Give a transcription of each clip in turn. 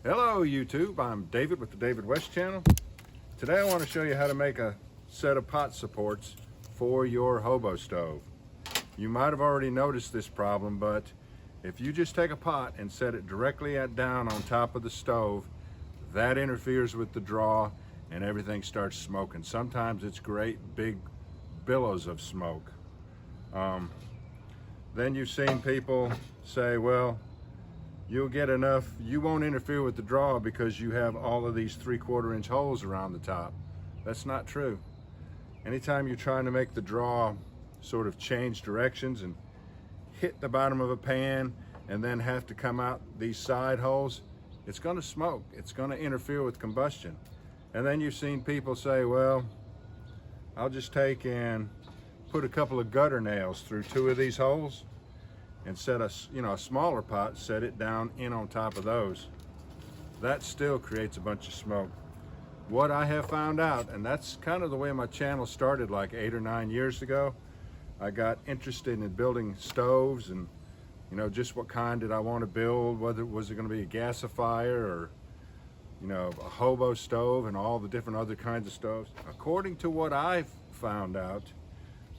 Hello YouTube, I'm David with the David West channel. Today I want to show you how to make a set of pot supports for your hobo stove. You might have already noticed this problem, but if you just take a pot and set it directly down on top of the stove, that interferes with the draw and everything starts smoking. Sometimes it's great big billows of smoke. Then you've seen people say, well, you'll get enough, you won't interfere with the draw because you have all of these 3/4 inch holes around the top. That's not true. Anytime you're trying to make the draw sort of change directions and hit the bottom of a pan and then have to come out these side holes, it's going to smoke. It's going to interfere with combustion. And then you've seen people say, well, I'll just take and put a couple of gutter nails through 2 of these holes and set a smaller pot, set it down in on top of those. That still creates a bunch of smoke. What I have found out, and that's kind of the way my channel started like 8 or 9 years ago, I got interested in building stoves and just what kind did I want to build, whether was it going to be a gasifier or a hobo stove and all the different other kinds of stoves. According to what I've found out,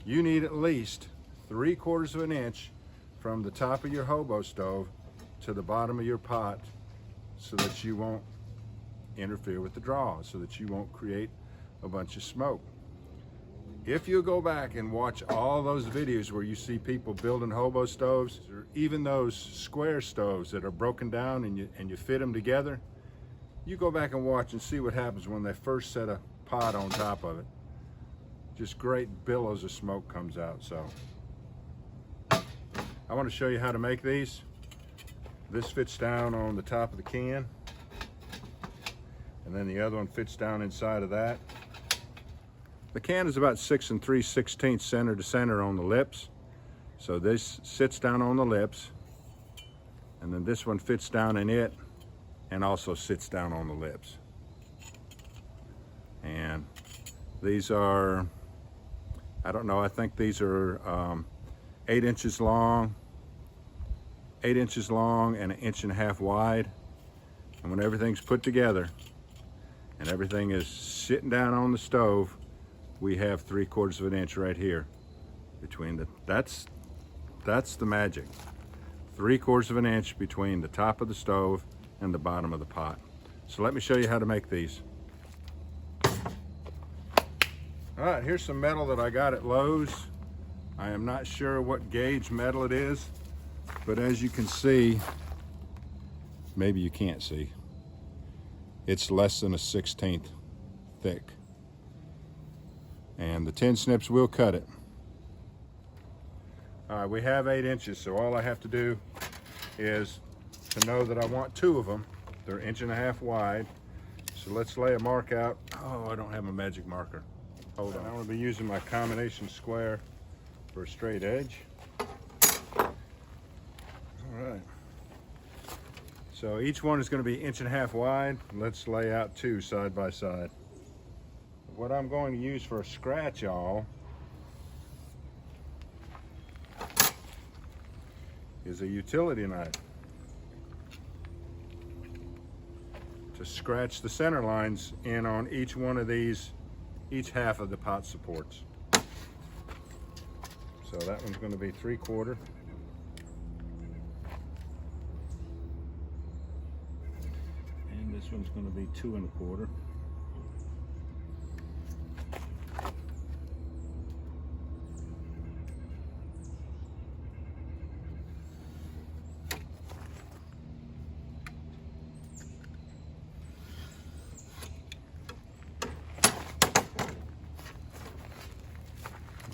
you need at least 3/4 of an inch from the top of your hobo stove to the bottom of your pot so that you won't interfere with the draw, so that you won't create a bunch of smoke. If you go back and watch all those videos where you see people building hobo stoves, or even those square stoves that are broken down and you fit them together, you go back and watch and see what happens when they first set a pot on top of it. Just great billows of smoke comes out. So I want to show you how to make these. This fits down on the top of the can, and then the other one fits down inside of that. The can is about 6 3/16 center to center on the lips. So this sits down on the lips, and then this one fits down in it and also sits down on the lips. And these are, I don't know, I think these are 8 inches long, 8 inches long and 1.5 inches wide. And when everything's put together and everything is sitting down on the stove, we have 3/4 of an inch right here between that's the magic. 3/4 of an inch between the top of the stove and the bottom of the pot. So let me show you how to make these. All right, here's some metal that I got at Lowe's. I am not sure what gauge metal it is, but as you can see, maybe you can't see, it's less than a 1/16 thick. And the tin snips will cut it. All right, we have 8 inches, so all I have to do is to know that I want 2 of them. They're 1.5 inches wide. So let's lay a mark out. Oh, I don't have a magic marker. Hold on, I'm gonna be using my combination square for a straight edge. All right. So each one is going to be 1.5 inches wide. Let's lay out 2 side by side. What I'm going to use for a scratch awl is a utility knife to scratch the center lines in on each one of these, each half of the pot supports. So that one's going to be 3/4. And this one's going to be 2 1/4.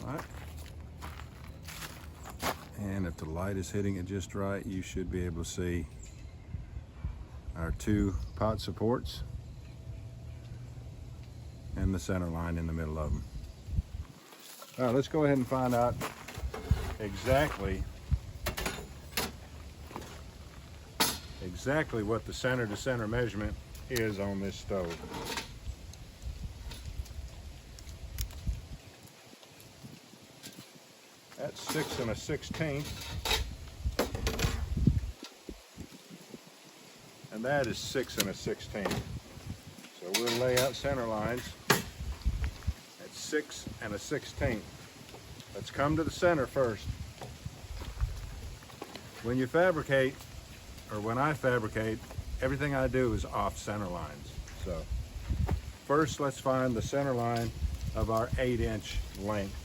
All right. And if the light is hitting it just right, you should be able to see our 2 pot supports and the center line in the middle of them. All right, let's go ahead and find out exactly what the center to center measurement is on this stove. That's 6 1/16. and that is 6 1/16. So we'll lay out center lines at 6 1/16. Let's come to the center first. When you fabricate, or when I fabricate, everything I do is off center lines. So first let's find the center line of our 8-inch length.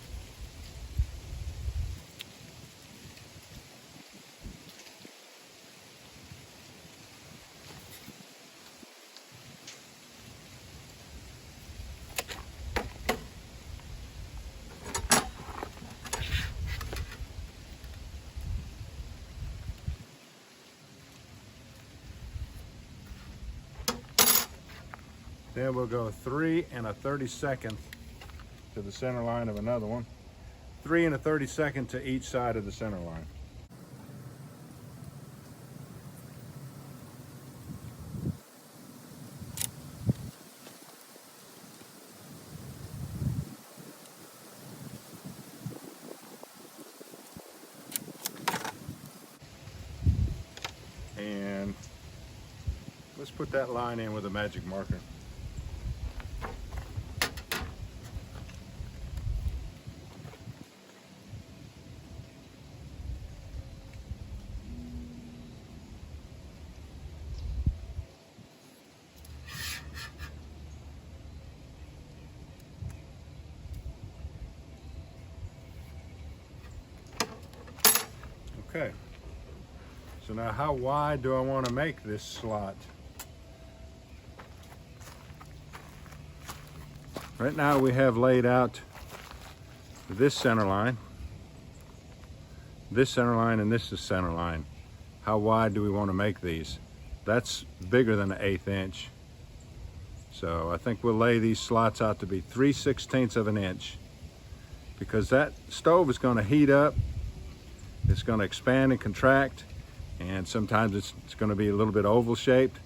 Then we'll go 3 1/32 to the center line of another one. 3 1/32 to each side of the center line. And let's put that line in with a magic marker. Okay, so now how wide do I want to make this slot? Right now we have laid out this center line, and this is center line. How wide do we want to make these? That's bigger than an 1/8 inch. So I think we'll lay these slots out to be 3/16 of an inch, because that stove is going to heat up. It's going to expand and contract, and sometimes it's going to be a little bit oval shaped.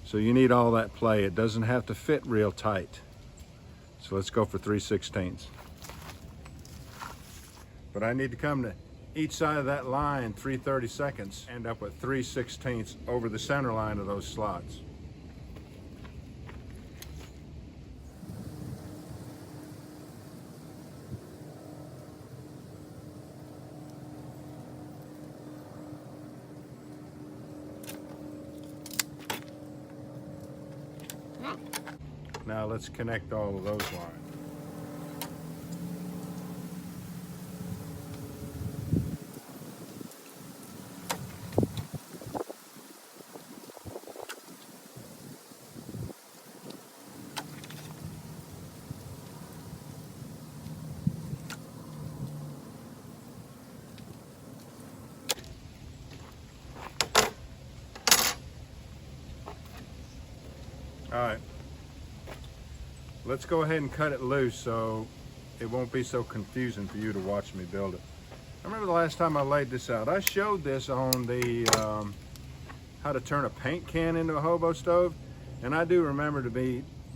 So you need all that play. It doesn't have to fit real tight. So let's go for 3/16. But I need to come to each side of that line 3/32, end up with 3/16 over the center line of those slots. Now let's connect all of those lines. All right. Let's go ahead and cut it loose so it won't be so confusing for you to watch me build it. I remember the last time I laid this out, I showed this on the how to turn a paint can into a hobo stove, and I do remember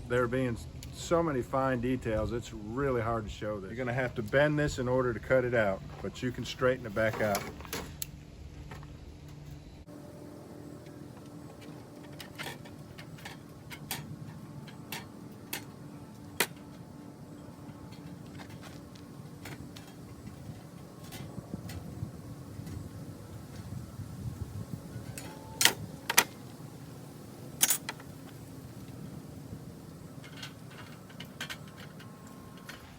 there being so many fine details. It's really hard to show this. You're gonna have to bend this in order to cut it out, but you can straighten it back out.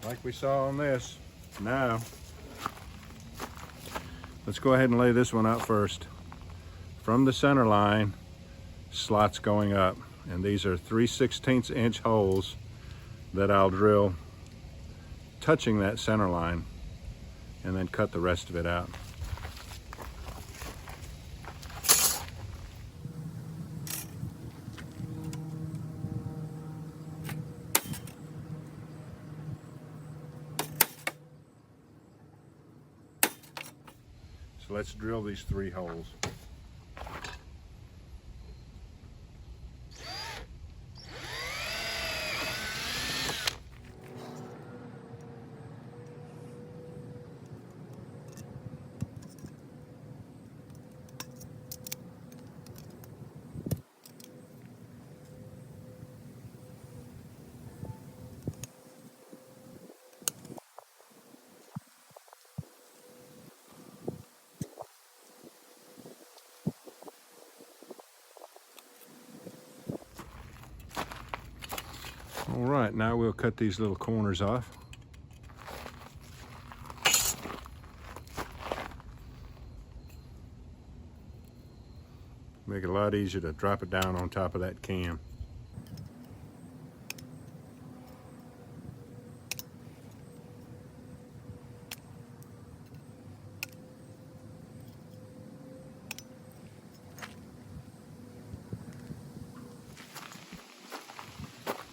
Like we saw on this. Now, let's go ahead and lay this one out first. From the center line, slots going up. And these are 3/16 inch holes that I'll drill touching that center line, and then cut the rest of it out. So let's drill these 3 holes. All right, now we'll cut these little corners off. Make it a lot easier to drop it down on top of that cam.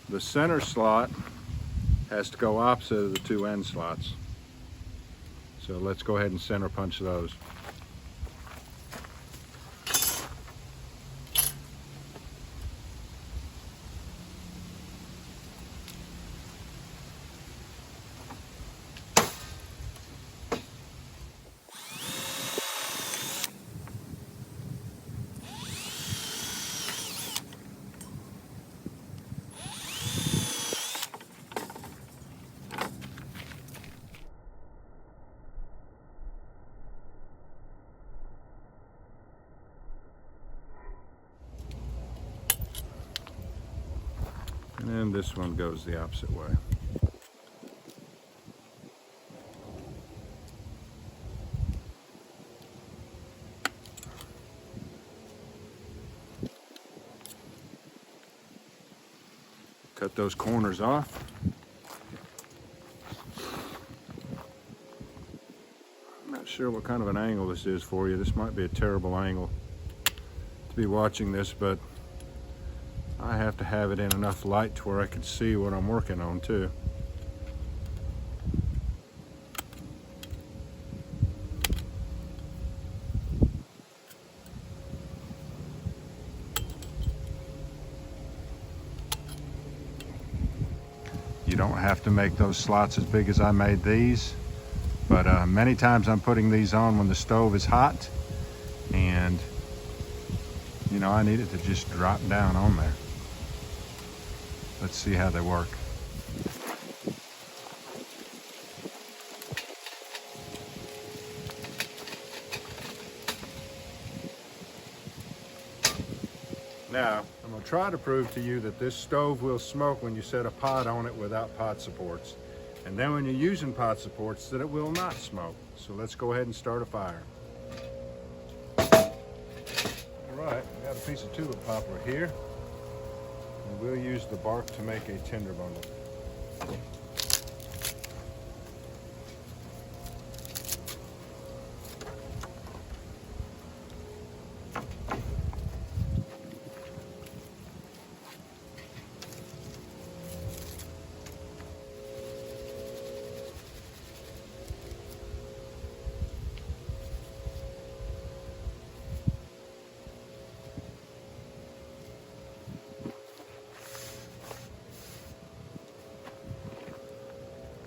The center slot has to go opposite of the two end slots. So let's go ahead and center punch those. And then this one goes the opposite way. Cut those corners off. I'm not sure what kind of an angle this is for you. This might be a terrible angle to be watching this, but I have to have it in enough light to where I can see what I'm working on too. You don't have to make those slots as big as I made these, but many times I'm putting these on when the stove is hot, and you know, I need it to just drop down on there. Let's see how they work. Now, I'm going to try to prove to you that this stove will smoke when you set a pot on it without pot supports. And then when you're using pot supports, that it will not smoke. So let's go ahead and start a fire. All right, I got a piece of tulip poplar here. And we'll use the bark to make a tinder bundle.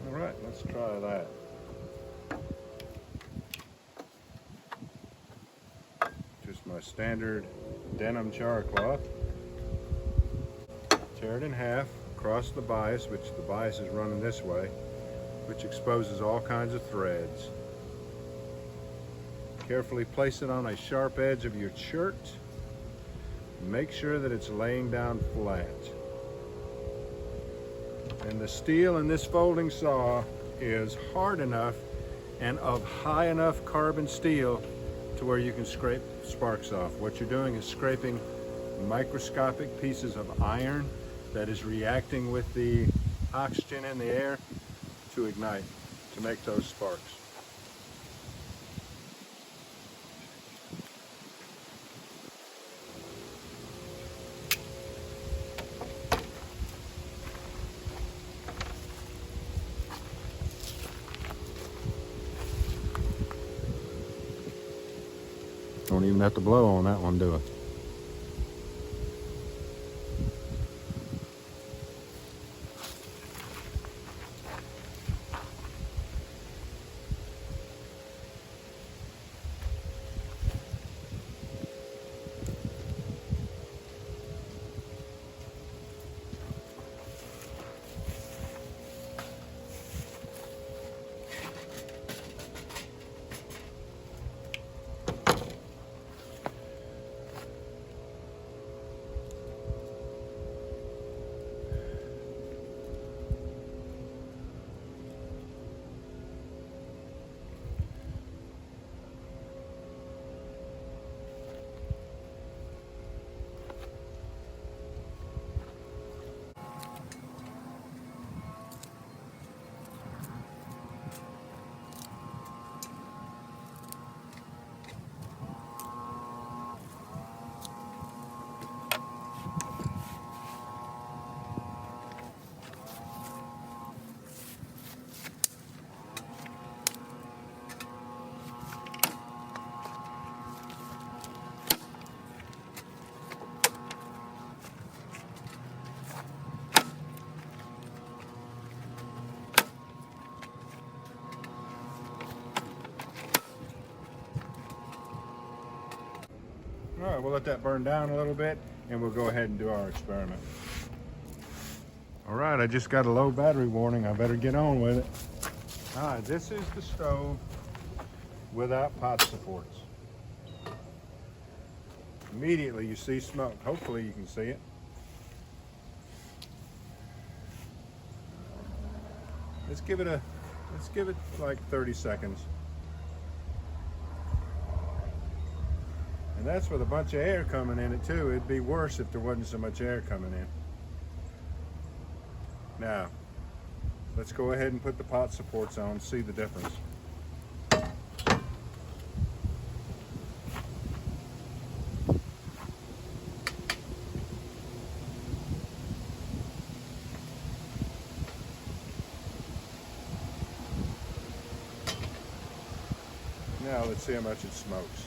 All right, let's try that. Just my standard denim char cloth. Tear it in half across the bias, which the bias is running this way, which exposes all kinds of threads. Carefully place it on a sharp edge of your shirt. Make sure that it's laying down flat. And the steel in this folding saw is hard enough and of high enough carbon steel to where you can scrape sparks off. What you're doing is scraping microscopic pieces of iron that is reacting with the oxygen in the air to ignite, to make those sparks. Don't even have to blow on that one, do it. we'll let that burn down a little bit and we'll go ahead and do our experiment. All right, I just got a low battery warning. I better get on with it. All right, this is the stove without pot supports. Immediately you see smoke. Hopefully you can see it. Let's give it like 30 seconds. And that's with a bunch of air coming in it too. It'd be worse if there wasn't so much air coming in. Now, let's go ahead and put the pot supports on, see the difference. Now let's see how much it smokes.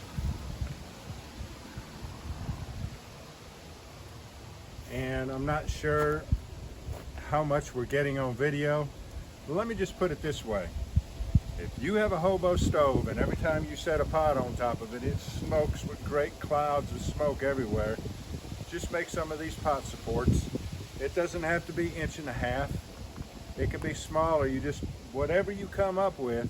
And I'm not sure how much we're getting on video, but let me just put it this way. If you have a hobo stove and every time you set a pot on top of it, it smokes with great clouds of smoke everywhere, just make some of these pot supports. It doesn't have to be 1.5 inches. It can be smaller. You just, whatever you come up with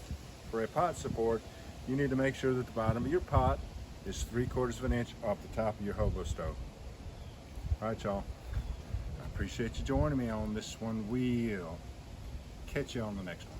for a pot support, you need to make sure that the bottom of your pot is 3/4 inch off the top of your hobo stove. All right, y'all. I appreciate you joining me on this one. We'll catch you on the next one.